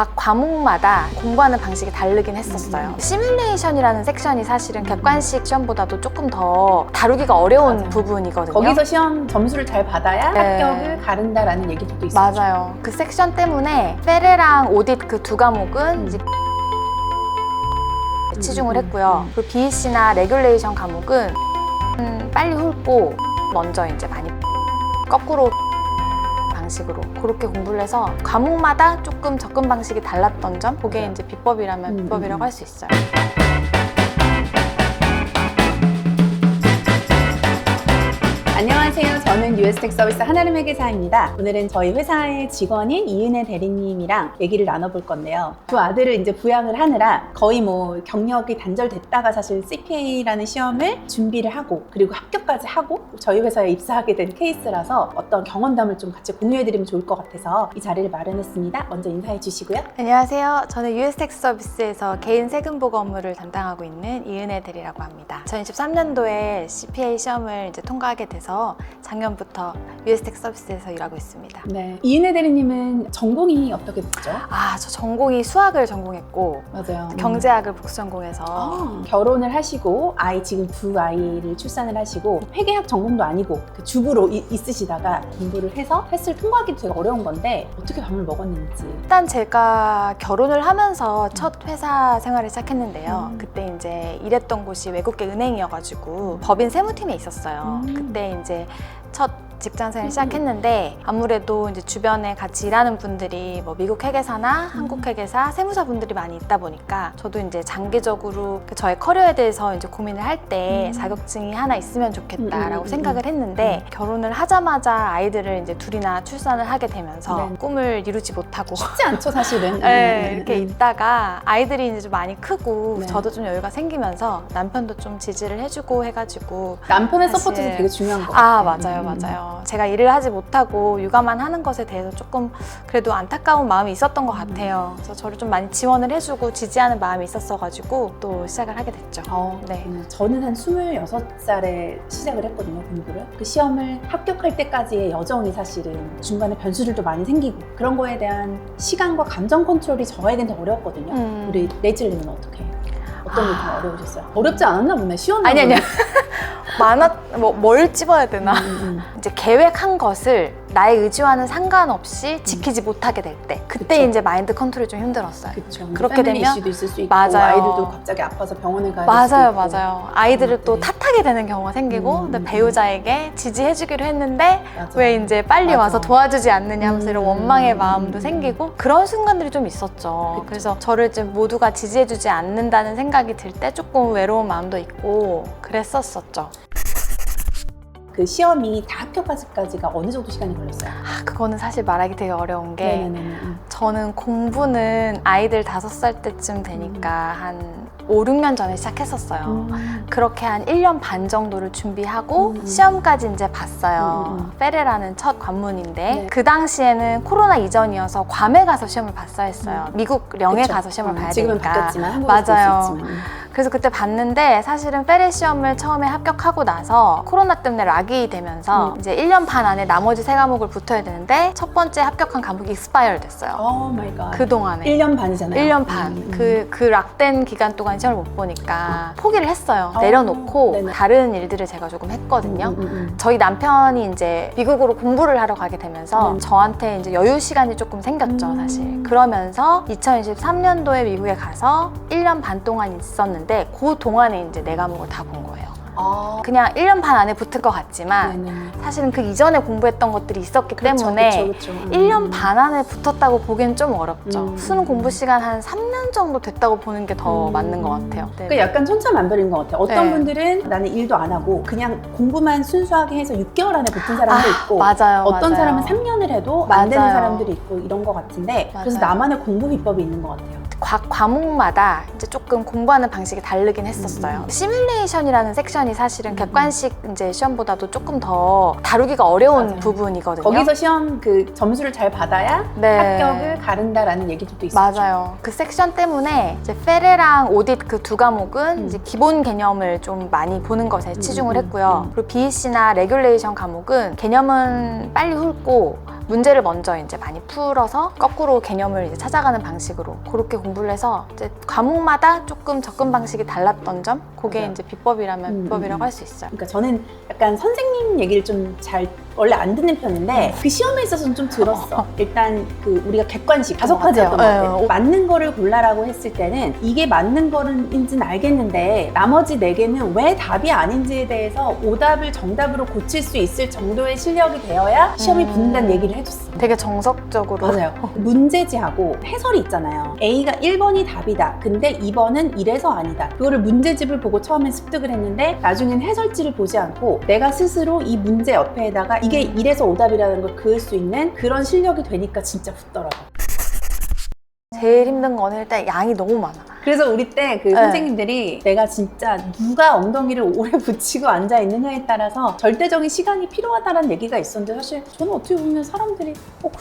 각 과목마다 공부하는 방식이 다르긴 했었어요. 시뮬레이션이라는 섹션이 사실은 객관식 시험보다도 조금 더 다루기가 어려운 맞아요. 부분이거든요. 거기서 시험 점수를 잘 받아야 네. 합격을 가른다라는 얘기도 있었죠. 맞아요. 그 섹션 때문에 페레랑 오딧 그 두 과목은 이제 치중을 했고요. 그리고 BEC나 레귤레이션 과목은 빨리 훑고 먼저 이제 많이 거꾸로 방식으로 그렇게 공부를 해서 과목마다 조금 접근 방식이 달랐던 점, 그게 이제 비법이라면 비법이라고 할 수 있어요. 안녕하세요. 저는 US텍 서비스 한아름 회계사입니다. 오늘은 저희 회사의 직원인 이은혜 대리님이랑 얘기를 나눠볼 건데요. 두 아들을 이제 부양을 하느라 거의 뭐 경력이 단절됐다가 사실 CPA라는 시험을 준비를 하고 그리고 합격까지 하고 저희 회사에 입사하게 된 케이스라서 어떤 경험담을 좀 같이 공유해드리면 좋을 것 같아서 이 자리를 마련했습니다. 먼저 인사해 주시고요. 안녕하세요. 저는 US텍 서비스에서 개인 세금 보고 업무를 담당하고 있는 이은혜 대리라고 합니다. 2023년도에 CPA 시험을 이제 통과하게 돼서 작년부터 US텍 서비스에서 일하고 있습니다. 네, 이은혜 대리님은 전공이 어떻게 됐죠? 저 전공이 수학을 전공했고 맞아요. 경제학을 복수 전공해서 결혼을 하시고 지금 두 아이를 출산을 하시고 회계학 전공도 아니고 그 주부로 있으시다가 공부를 해서 헬스를 통과하기도 되게 어려운 건데 어떻게 밥을 먹었는지. 일단 제가 결혼을 하면서 첫 회사 생활을 시작했는데요. 그때 이제 일했던 곳이 외국계 은행이어가지고 법인 세무팀에 있었어요. 그때 이제 첫 직장 생활 시작했는데 아무래도 이제 주변에 같이 일하는 분들이 뭐 미국 회계사나 한국 회계사, 세무사 분들이 많이 있다 보니까 저도 이제 장기적으로 저의 커리어에 대해서 이제 고민을 할 때 자격증이 하나 있으면 좋겠다라고 생각을 했는데 결혼을 하자마자 아이들을 이제 둘이나 출산을 하게 되면서 꿈을 이루지 못하고 쉽지 않죠, 사실은. 네, 이렇게 있다가 아이들이 이제 좀 많이 크고 네. 저도 좀 여유가 생기면서 남편도 좀 지지를 해주고 해가지고 남편의 사실- 서포트도 되게 중요한 것 같아요. 맞아요. 제가 일을 하지 못하고 육아만 하는 것에 대해서 조금 그래도 안타까운 마음이 있었던 것 같아요. 그래서 저를 좀 많이 지원을 해주고 지지하는 마음이 있었어가지고 또 시작을 하게 됐죠. 네. 저는 한 26살에 시작을 했거든요, 공부를. 그 시험을 합격할 때까지의 여정이 사실은 중간에 변수들도 많이 생기고 그런 거에 대한 시간과 감정 컨트롤이 저에겐 더 어려웠거든요. 우리 레이첼님은 어떻게 해요? 어떤 게 좀 어려우셨어요? 어렵지 않았나 보네, 시원한 아니요. 뭘 찝어야 되나? 이제 계획한 것을 나의 의지와는 상관없이 지키지 못하게 될 때 그때 그쵸. 이제 마인드 컨트롤이 좀 힘들었어요. 그렇죠. 그렇게 패밀리 되면 이슈도 있을 수 있고 맞아요. 아이들도 갑자기 아파서 병원을 가야 될 수도 있고. 맞아요. 아이들을 또 그것들이. 탓하게 되는 경우가 생기고 근데 배우자에게 지지해주기로 했는데 맞아요. 왜 이제 빨리 맞아. 와서 도와주지 않느냐 하면서 이런 원망의 마음도 생기고 그런 순간들이 좀 있었죠. 그쵸. 그래서 저를 좀 모두가 지지해주지 않는다는 생각이 들 때 조금 외로운 마음도 있고 그랬었었죠. 그 시험이 다 합격까지가 어느 정도 시간이 걸렸어요? 그거는 사실 말하기 되게 어려운 게 네네네. 저는 공부는 아이들 5살 때쯤 되니까 한 5, 6년 전에 시작했었어요. 그렇게 한 1년 반 정도를 준비하고 시험까지 이제 봤어요. 페레라는 첫 관문인데 네. 그 당시에는 코로나 이전이어서 괌에 가서 시험을 봤어야 했어요. 미국 령에 그쵸. 가서 시험을 봐야 지금은 되니까. 바뀌었지만 한국에서 맞아요. 볼수 있지만. 그래서 그때 봤는데 사실은 페레 시험을 처음에 합격하고 나서 코로나 때문에 락이 되면서 이제 1년 반 안에 나머지 3과목을 붙어야 되는데 첫 번째 합격한 과목이 익스파이어 됐어요. 오 마이 갓. 그동안에 1년 반이잖아요. 1년 반. 그 락된 기간 동안 시험을 못 보니까 포기를 했어요. 내려놓고 네네. 다른 일들을 제가 조금 했거든요. 저희 남편이 이제 미국으로 공부를 하러 가게 되면서 저한테 이제 여유 시간이 조금 생겼죠, 사실. 그러면서 2023년도에 미국에 가서 1년 반 동안 있었는데 그 동안에 이제 4과목을 다 본 거예요. 그냥 1년 반 안에 붙을 것 같지만 네네. 사실은 그 이전에 공부했던 것들이 있었기 때문에 그쵸. 1년 반 안에 붙었다고 보기엔 좀 어렵죠. 수능 공부 시간 한 3년 정도 됐다고 보는 게 더 맞는 것 같아요. 네. 그러니까 약간 천차만별인 것 같아요. 어떤 네. 분들은 나는 일도 안 하고 그냥 공부만 순수하게 해서 6개월 안에 붙은 사람도 있고 맞아요. 어떤 맞아요. 사람은 3년을 해도 안 되는 맞아요. 사람들이 있고 이런 것 같은데 그래서 맞아요. 나만의 공부 비법이 있는 것 같아요. 각 과목마다 이제 조금 공부하는 방식이 다르긴 했었어요. 시뮬레이션이라는 섹션이 사실은 객관식 이제 시험보다도 조금 더 다루기가 어려운 맞아요. 부분이거든요. 거기서 시험 그 점수를 잘 받아야 네. 합격을 가른다라는 얘기도 있었죠. 맞아요. 그 섹션 때문에 이제 페레랑 오딧 그 두 과목은 이제 기본 개념을 좀 많이 보는 것에 치중을 했고요. 그리고 BEC나 레귤레이션 과목은 개념은 빨리 훑고 문제를 먼저 이제 많이 풀어서 거꾸로 개념을 이제 찾아가는 방식으로 그렇게 공부를 해서 이제 과목마다 조금 접근 방식이 달랐던 점, 그게 맞아요. 이제 비법이라면 비법이라고 할 수 있어요. 그러니까 저는 약간 선생님 얘기를 좀 잘 원래 안 듣는 편인데 그 시험에 있어서는 좀 들었어. 일단 그 우리가 객관식 다섯 가지였던 것 같아요. 같아요. 맞는 거를 골라라고 했을 때는 이게 맞는 거인지는 알겠는데 나머지 4개는 왜 답이 아닌지에 대해서 오답을 정답으로 고칠 수 있을 정도의 실력이 되어야 시험이 붙는다는 얘기를 해줬어. 되게 정석적으로. 맞아요. 문제지하고 해설이 있잖아요. A가 1번이 답이다. 근데 2번은 이래서 아니다. 그거를 문제집을 보고 처음엔 습득을 했는데 나중엔 해설지를 보지 않고 내가 스스로 이 문제 옆에다가 이게 이래서 오답이라는 걸 그을 수 있는 그런 실력이 되니까 진짜 붙더라고. 제일 힘든 거는 일단 양이 너무 많아. 그래서 우리 때 그 선생님들이 내가 진짜 누가 엉덩이를 오래 붙이고 앉아 있느냐에 따라서 절대적인 시간이 필요하다는 얘기가 있었는데 사실 저는 어떻게 보면 사람들이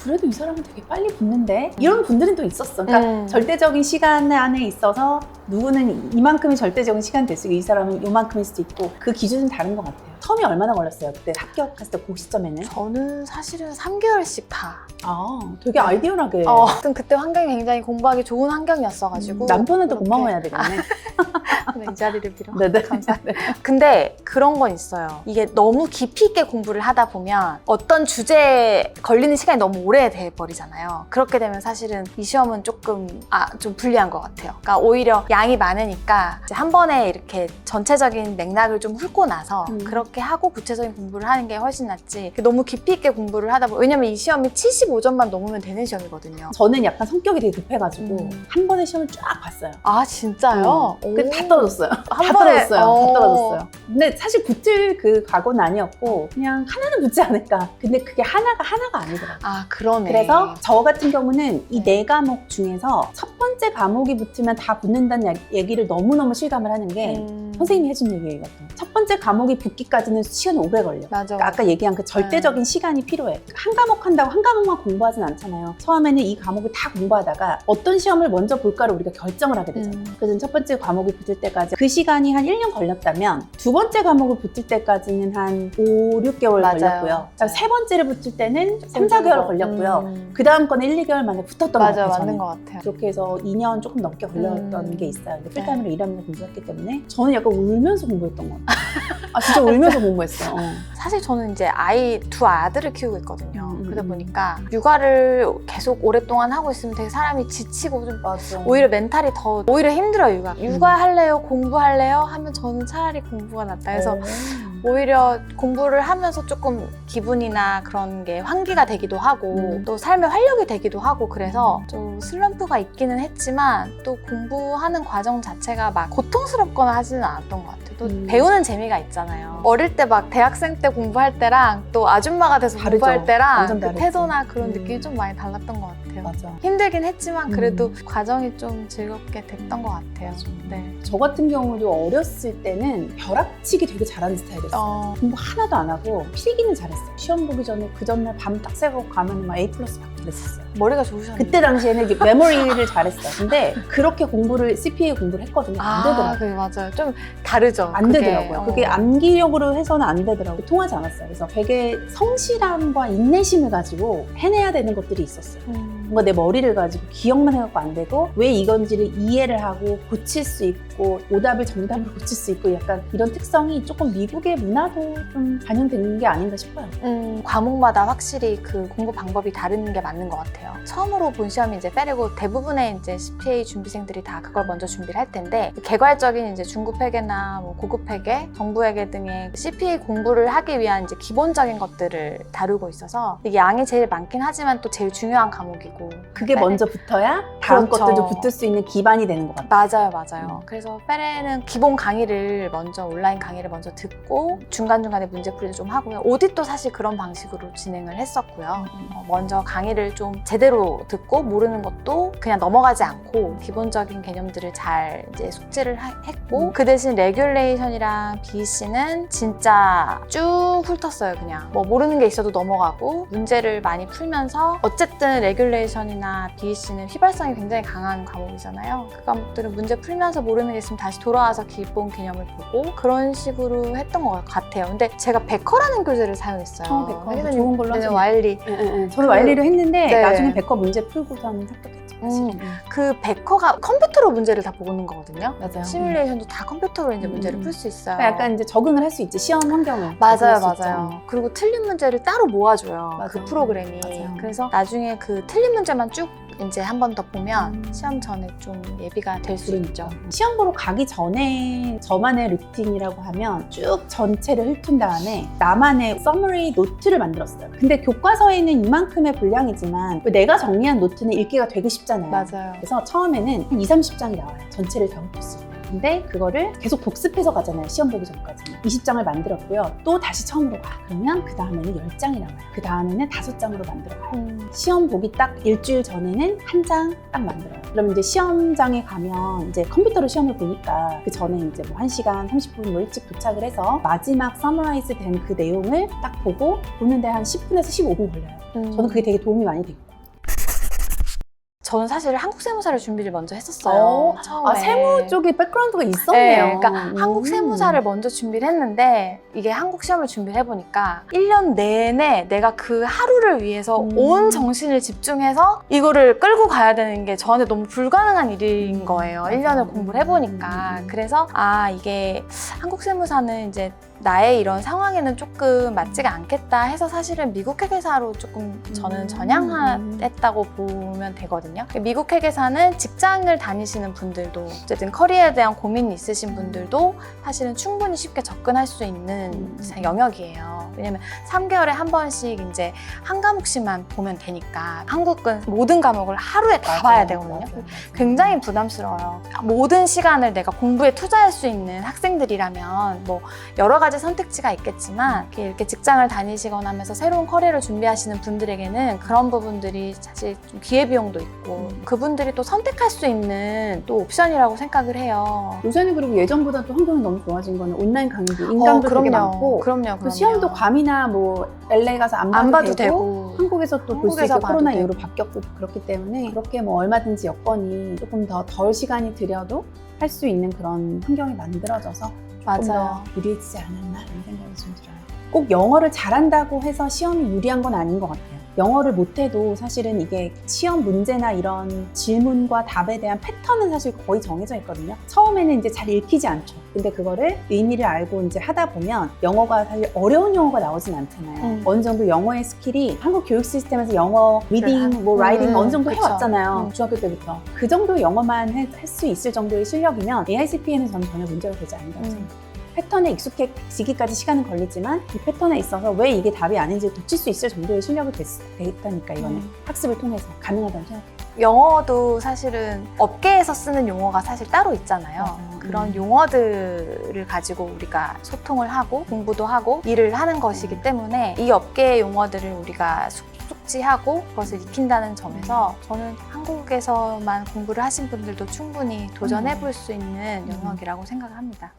그래도 이 사람은 되게 빨리 붙는데 이런 분들은 또 있었어. 그러니까 절대적인 시간 안에 있어서 누구는 이만큼이 절대적인 시간 될 수 있고 이 사람은 이만큼일 수도 있고 그 기준은 다른 것 같아요. 텀이 얼마나 걸렸어요? 그때 합격했을 때 그 시점에는? 저는 사실은 3개월씩 다. 되게 아이디어하게. 하여튼 그때 환경이 굉장히 공부하기 좋은 환경이었어가지고. 남편한테 그렇게. 고마워해야 되겠네. 이 자리를 빌어. 네네. 감사합니다. 근데 그런 건 있어요. 이게 너무 깊이 있게 공부를 하다 보면 어떤 주제에 걸리는 시간이 너무 오래 돼버리잖아요. 그렇게 되면 사실은 이 시험은 조금 좀 불리한 것 같아요. 그러니까 오히려 양이 많으니까 이제 한 번에 이렇게 전체적인 맥락을 좀 훑고 나서 그렇게 하고 구체적인 공부를 하는 게 훨씬 낫지. 너무 깊이 있게 공부를 하다 보면 왜냐면 이 시험이 75점만 넘으면 되는 시험이거든요. 저는 약간 성격이 되게 급해가지고 한 번에 시험을 쫙 봤어요. 아 진짜요? 근데 다 떨어졌어요. 한 다 번에? 떨어졌어요. 다 떨어졌어요. 근데 사실 붙을 그 각오는 아니었고 그냥 하나는 붙지 않을까. 근데 그게 하나가 아니더라고요. 아 그러네. 그래서 저 같은 경우는 이 4과목 중에서 첫 번째 과목이 붙으면 다 붙는다는 얘기를 너무너무 실감을 하는 게 선생님이 해준 얘기거든요. 첫 번째 과목이 붙기까지는 시간이 오래 걸려. 맞아. 그러니까 아까 얘기한 그 절대적인 시간이 필요해. 한 과목 한다고 한 과목만 공부하진 않잖아요. 처음에는 이 과목을 다 공부하다가 어떤 시험을 먼저 볼까를 우리가 결정을 하게 되잖아요. 그래서 첫 번째 과목이 붙을 때까지 그 시간이 한 1년 걸렸다면 두 번째 과목을 붙을 때까지는 한 5, 6개월 맞아요. 걸렸고요. 세 번째를 붙을 때는 3, 4개월 걸렸고요. 그 다음 거는 1, 2개월 만에 붙었던 것 맞아, 같아요. 맞는 저는. 것 같아요. 그렇게 해서 2년 조금 넘게 걸렸던 게 있어요. 근데 풀타임으로 일하면서 공부했기 때문에 저는 약간 울면서 공부했던 것 같아요. 진짜 울면서 공부했어요. 사실 저는 이제 두 아들을 키우고 있거든요. 그러다 보니까 육아를 계속 오랫동안 하고 있으면 되게 사람이 지치고 좀 오히려 멘탈이 더 오히려 힘들어요. 육아할래요? 공부할래요? 하면 저는 차라리 공부가 낫다 해서 오히려 공부를 하면서 조금 기분이나 그런 게 환기가 되기도 하고 또 삶의 활력이 되기도 하고 그래서 좀 슬럼프가 있기는 했지만 또 공부하는 과정 자체가 막 고통스럽거나 하지는 않았던 것 같아요. 또 배우는 재미가 있잖아요. 어릴 때 막 대학생 때 공부할 때랑 또 아줌마가 돼서 다르죠. 공부할 때랑 완전 그 다르지. 태도나 그런 느낌이 좀 많이 달랐던 것 같아요. 맞아. 힘들긴 했지만 그래도 과정이 좀 즐겁게 됐던 것 같아요. 네. 저 같은 경우도 어렸을 때는 벼락치기 되게 잘하는 스타일이었어요. 공부 하나도 안 하고 필기는 잘했어요. 시험 보기 전에 그 전날 밤 딱 새고 가면 막 A+ 받고 그랬었어요. 머리가 좋으셨네요. 그때 당시에는 이제 메모리를 잘했어요. 근데 그렇게 CPA 공부를 했거든요. 안 되더라고요. 네, 맞아요. 좀 다르죠. 안 그게. 되더라고요. 그게 암기력으로 해서는 안 되더라고요. 통하지 않았어요. 그래서 되게 성실함과 인내심을 가지고 해내야 되는 것들이 있었어요. 뭔가 내 머리를 가지고 기억만 해갖고 안 되고 왜 이건지를 이해를 하고 고칠 수 있고 오답을 정답으로 고칠 수 있고 약간 이런 특성이 조금 미국의 문화도 좀 반영되는 게 아닌가 싶어요. 과목마다 확실히 그 공부 방법이 다른 게 맞는 것 같아요. 처음으로 본 시험이 이제 페레고 대부분의 이제 CPA 준비생들이 다 그걸 먼저 준비를 할 텐데 개괄적인 이제 중급 회계나 뭐 고급 회계, 정부 회계 등의 CPA 공부를 하기 위한 이제 기본적인 것들을 다루고 있어서 이게 양이 제일 많긴 하지만 또 제일 중요한 과목이고 그게 페레. 먼저 붙어야 다음 그렇죠. 것들도 붙을 수 있는 기반이 되는 것 같아요. 맞아요. 그래서 페레는 기본 강의를 먼저 온라인 강의를 먼저 듣고 중간중간에 문제풀이도 좀 하고요. 오디도 사실 그런 방식으로 진행을 했었고요. 먼저 강의를 좀 제대로 듣고 모르는 것도 그냥 넘어가지 않고 기본적인 개념들을 잘 이제 숙지를 했고 그 대신 레귤레이션이랑 BEC는 진짜 쭉 훑었어요. 그냥 뭐 모르는 게 있어도 넘어가고 문제를 많이 풀면서 어쨌든 레귤레이션이나 BEC는 휘발성이 굉장히 강한 과목이잖아요. 그 과목들은 문제 풀면서 모르는 게 있으면 다시 돌아와서 기본 개념을 보고 그런 식으로 했던 것 같아요. 근데 제가 베커라는 교재를 사용했어요. 베커 좋은 걸로 하죠. 와일리. 저도 와일리로 했는데 네. 나중에 베커 문제 풀고서는 합격했죠. 그 베커가 컴퓨터로 문제를 다 보는 거거든요. 맞아요. 시뮬레이션도 다 컴퓨터로 이제 문제를 풀 수 있어요. 그러니까 약간 이제 적응을 할 수 있지, 시험 환경을. 맞아요. 그리고 틀린 문제를 따로 모아줘요. 맞아. 그 프로그램이. 맞아요. 그래서 나중에 그 틀린 문제만 쭉 이제 한 번 더 보면 시험 전에 좀 예비가 될 수 있죠. 시험 보러 가기 전에 저만의 루틴이라고 하면 쭉 전체를 훑은 다음에 나만의 서머리 노트를 만들었어요. 근데 교과서에는 이만큼의 분량이지만 내가 정리한 노트는 읽기가 되게 쉽잖아요. 맞아요. 그래서 처음에는 한 20-30장이 나와요. 전체를 다 훑었어요. 근데 그거를 계속 복습해서 가잖아요. 시험 보기 전까지는. 20장을 만들었고요. 또 다시 처음으로 가. 그러면 그 다음에는 10장이 나와요. 그 다음에는 5장으로 만들어가요. 시험 보기 딱 일주일 전에는 한 장 딱 만들어요. 그럼 이제 시험장에 가면 이제 컴퓨터로 시험을 보니까 그 전에 이제 뭐 1시간 30분 뭐 일찍 도착을 해서 마지막 서머라이즈 된 그 내용을 딱 보고 보는데 한 10분에서 15분 걸려요. 저는 그게 되게 도움이 많이 됐고. 저는 사실 한국 세무사를 준비를 먼저 했었어요. 처음에. 세무 쪽에 백그라운드가 있었네요. 네, 그러니까 한국 세무사를 먼저 준비를 했는데 이게 한국 시험을 준비를 해보니까 1년 내내 내가 그 하루를 위해서 온 정신을 집중해서 이거를 끌고 가야 되는 게 저한테 너무 불가능한 일인 거예요. 1년을 공부를 해보니까. 그래서 이게 한국 세무사는 이제 나의 이런 상황에는 조금 맞지가 않겠다 해서 사실은 미국 회계사로 조금 저는 전향했다고 보면 되거든요. 미국 회계사는 직장을 다니시는 분들도 어쨌든 커리어에 대한 고민이 있으신 분들도 사실은 충분히 쉽게 접근할 수 있는 영역이에요. 왜냐면 3개월에 한 번씩 이제 한 과목씩만 보면 되니까 한국은 모든 과목을 하루에 다 봐야 되거든요. 굉장히 부담스러워요. 모든 시간을 내가 공부에 투자할 수 있는 학생들이라면 뭐 여러 가지 선택지가 있겠지만 이렇게 직장을 다니시거나 하면서 새로운 커리어를 준비하시는 분들에게는 그런 부분들이 사실 좀 기회비용도 있고 그분들이 또 선택할 수 있는 또 옵션이라고 생각을 해요. 요새는 그리고 예전보다 또 환경이 너무 좋아진 거는 온라인 강의도 인강도 되게 많고 그럼요. 시험도 괌이나 뭐 LA 가서 안 봐도 되고 한국에서 또 볼 수 있게 코로나 이후로 바뀌었고 그렇기 때문에 그렇게 뭐 얼마든지 여건이 조금 덜 시간이 들여도 할 수 있는 그런 환경이 만들어져서 조금 더 유리해지지 않았나 이런 생각이 좀 들어요. 꼭 영어를 잘한다고 해서 시험이 유리한 건 아닌 것 같아요. 영어를 못해도 사실은 이게 시험 문제나 이런 질문과 답에 대한 패턴은 사실 거의 정해져 있거든요. 처음에는 이제 잘 읽히지 않죠. 근데 그거를 의미를 알고 이제 하다 보면 영어가 사실 어려운 영어가 나오진 않잖아요. 어느 정도 영어의 스킬이 한국 교육 시스템에서 영어 리딩, 뭐 라이팅 어느 정도 해왔잖아요. 중학교 때부터. 그 정도 영어만 할 수 있을 정도의 실력이면 AICPA는 저는 전혀 문제가 되지 않는다고 생각해요. 패턴에 익숙해지기까지 시간은 걸리지만 이 패턴에 있어서 왜 이게 답이 아닌지 도칠 수 있을 정도의 실력이 됐다니까 이거는 학습을 통해서 가능하다고 생각해요. 영어도 사실은 업계에서 쓰는 용어가 사실 따로 있잖아요. 맞아요. 그런 용어들을 가지고 우리가 소통을 하고 공부도 하고 일을 하는 것이기 때문에 이 업계의 용어들을 우리가 숙지하고 그것을 익힌다는 점에서 저는 한국에서만 공부를 하신 분들도 충분히 도전해 볼 수 있는 영역이라고 생각을 합니다.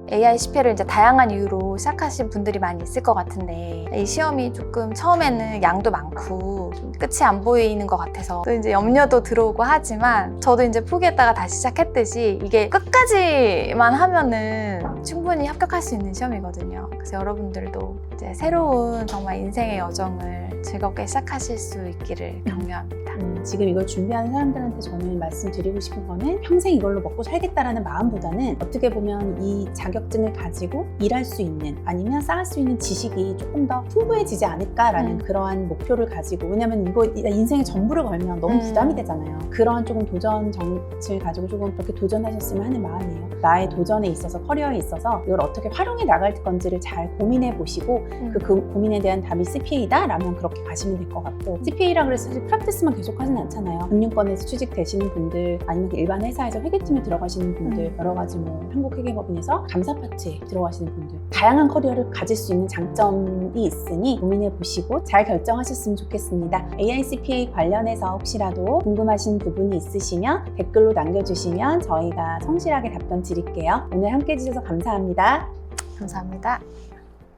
AICPA를 이제 다양한 이유로 시작하신 분들이 많이 있을 것 같은데 이 시험이 조금 처음에는 양도 많고 좀 끝이 안 보이는 것 같아서 또 이제 염려도 들어오고 하지만 저도 이제 포기했다가 다시 시작했듯이 이게 끝까지만 하면은 충분히 합격할 수 있는 시험이거든요. 그래서 여러분들도 이제 새로운 정말 인생의 여정을 즐겁게 시작하실 수 있기를 격려합니다. 지금 이걸 준비하는 사람들한테 저는 말씀드리고 싶은 거는 평생 이걸로 먹고 살겠다라는 마음보다는 어떻게 보면 이 자격증을 가지고 일할 수 있는 아니면 쌓을 수 있는 지식이 조금 더 풍부해지지 않을까라는 그러한 목표를 가지고 왜냐면 이거 인생의 전부를 걸면 너무 부담이 되잖아요. 그런 조금 도전 정치를 가지고 조금 그렇게 도전하셨으면 하는 마음이에요. 나의 도전에 있어서 커리어에 있어서 이걸 어떻게 활용해 나갈 건지를 잘 고민해 보시고 그 고민에 대한 답이 CPA다 라면 그렇게 가시면 될 것 같고 CPA라 그래서 사실 프랙티스만 계속 하진 않잖아요. 금융권에서 취직되시는 분들 아니면 일반 회사에서 회계팀에 들어가시는 분들 여러 가지 뭐 한국회계법인에서 감사 파트에 들어가시는 분들 다양한 커리어를 가질 수 있는 장점이 있으니 고민해 보시고 잘 결정하셨으면 좋겠습니다. AICPA 관련해서 혹시라도 궁금하신 부분이 있으시면 댓글로 남겨주시면 저희가 성실하게 답변 드릴게요. 오늘 함께 해주셔서 감사합니다. 감사합니다.